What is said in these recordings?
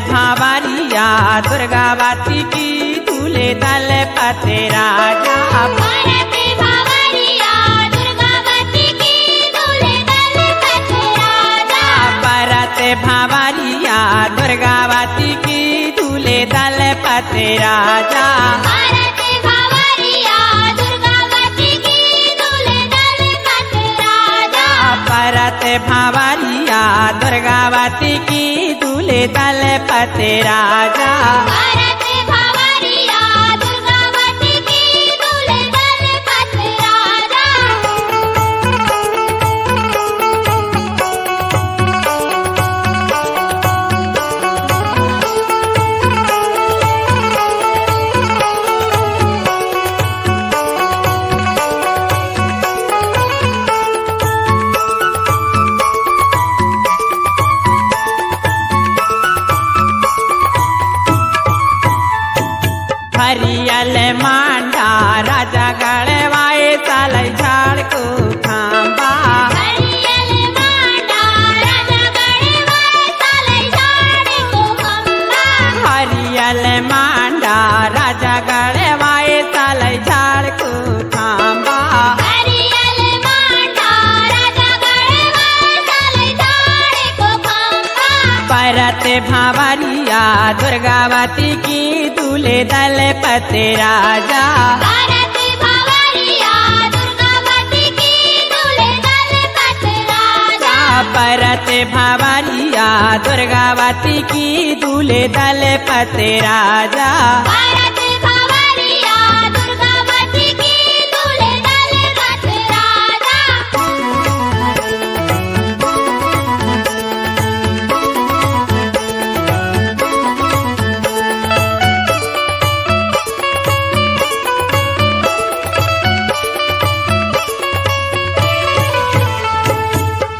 भावरिया दुर्गावती की दूल्हे दल पते राजा। भरत भावरिया दुर्गावती की दूल्हे दल पते राजा। भरत भावरिया दुर्गावती की दूल्हे दल पते राजा। भरत भावरिया दुर्गावती की दूल्हे दल पते राजा। भरत भावरिया दुर्गावती की दूल्हे दल पते राजा। भरत भावरिया दुर्गावती की दूल्हे दल पते राजा। हरियल मांडा राजा गड़वाए सालई झाड़ को खांबा। हरियल मांडा राजा गड़वाए सालई झाड़ को खंबा। हरियल मांडा राजा गड़वाए सालई झाड़ को खांबा। हरियल मांडा राजा गड़वाए सालई झाड़ को खंबा। भरत भावरिया दुर्गावती की दूल्हे दल पते राजा। भरत भावरिया दुर्गावती की दूल्हे दल पते राजा। भरत भावरिया दुर्गावती की दूल्हे दल पते राजा। भरत भावरिया दुर्गावती की दूल्हे दल पते राजा।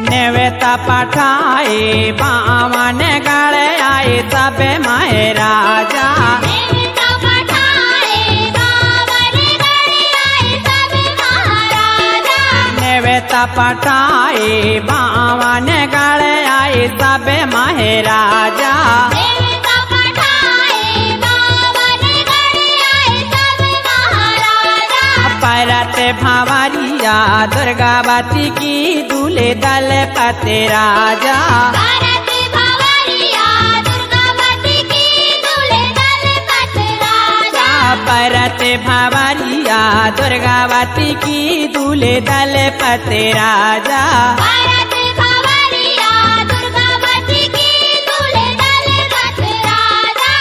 नेवता पठाए बावन गड़े आए सब माए राजा। देवता पठाए बावन गड़े आए सब महाराजा। नेवता पठाए बावन गड़े आए सब माए राजा। देवता पठाए बावन गड़े आए सब महाराजा। भरत भावरिया दुर्गावती की दूल्हे दल पते राजा। भरत भावरिया दुर्गावती की दूल्हे दल पते राजा। भरत भावरिया दुर्गावती की दूल्हे दल पते राजा। भरत भावरिया दुर्गावती की दूल्हे दल पते राजा।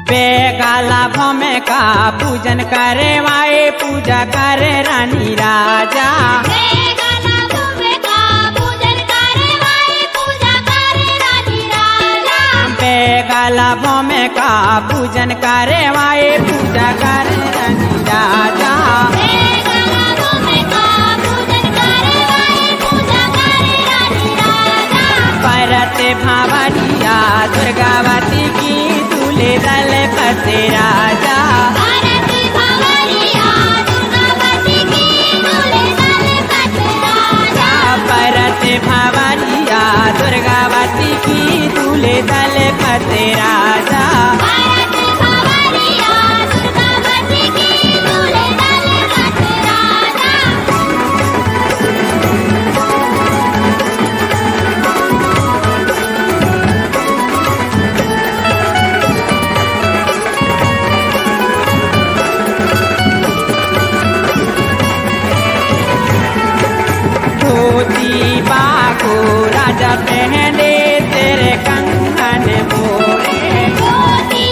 बेगाला भमे का पूजन करे वाए पूजा करे रानी राजा। बेगाला भूमि का पूजन करे वाए पूजा करे रानी राजा। बेगाला भमे का पूजन करे वाए पूजा करे रानी राजा। बेगाला भूमि का पूजन करे वाए पूजा करे रानी राजा। भरत भावरिया दुर्गावती की दूल्हे दल पते राजा। भरत भावरिया दुर्गावती की दूल्हे दल पते राजा। भरत भावरिया दुर्गावती की दूल्हे दल पते राजा। भरत भावरिया दुर्गावती की दूल्हे दल पते राजा। धोती बागो राजा पहने तेरे कंगन मोरे। धोती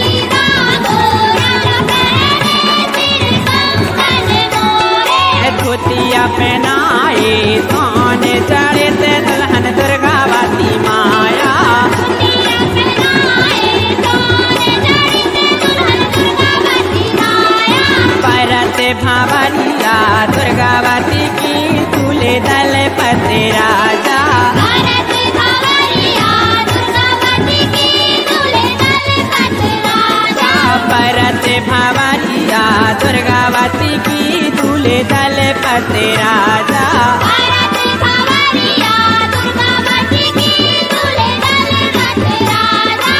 पते राजा भरत भवरिया दुर्गावती की दूल्हे दलपत राजा भरत भवरिया दुर्गावती की दूल्हे दलपत राजा भरत भवरिया दुर्गावती की दूल्हे दलपत राजा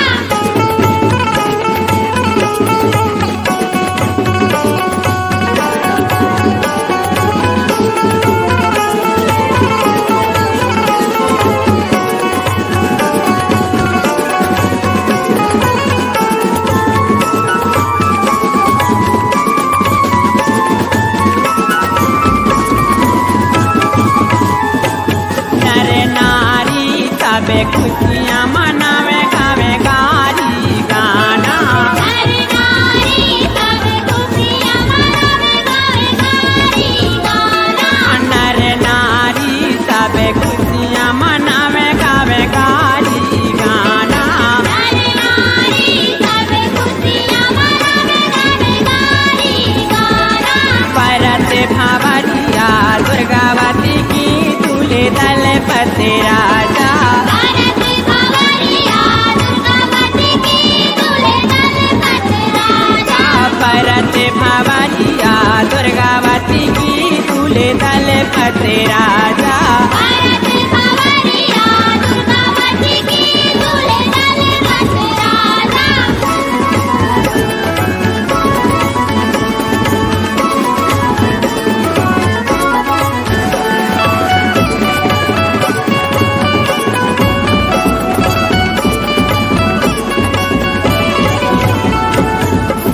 नर नारी सबे खुशियाँ मनावे गावे गारी गाना नर नारी सब खुशियाँ मनावे गावे गारी गाना नर नारी सबे खुशियाँ मनावे गावे गारी गाना नर नारी सब खुशियाँ मनावे गावे गारी गाना भरत भवरिया दुर्गावती की दूल्हे दलपत राजा भरत भवरिया दुर्गावती की दूल्हे दलपत राजा भरत भवरिया दुर्गावती की दूल्हे दलपत राजा भरत भवरिया दुर्गावती की दूल्हे दलपत राजा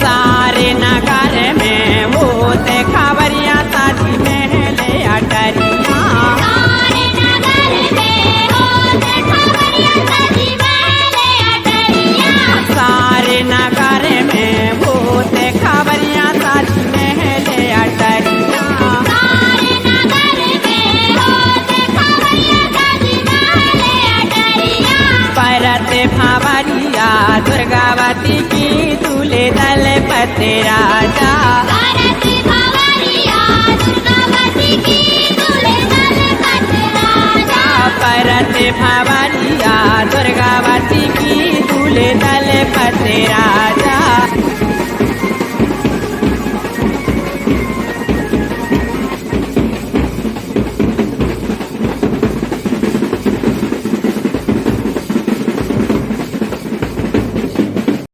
सारे नगर में वो खबरिया साजी महले अटरिया सारे नगर में होते खबरिया सजी महले अटरिया सारे नगर में वो खबरिया साजी महले अटरिया सारे नगर में होते खबरिया सजी महले अटरिया भरत भवरिया दुर्गावती की दूल्हे दलपत राजा भरत भवरिया दुर्गावती की दूल्हे दलपत राजा भरत भवरिया दुर्गावती की दूल्हे दलपत राजा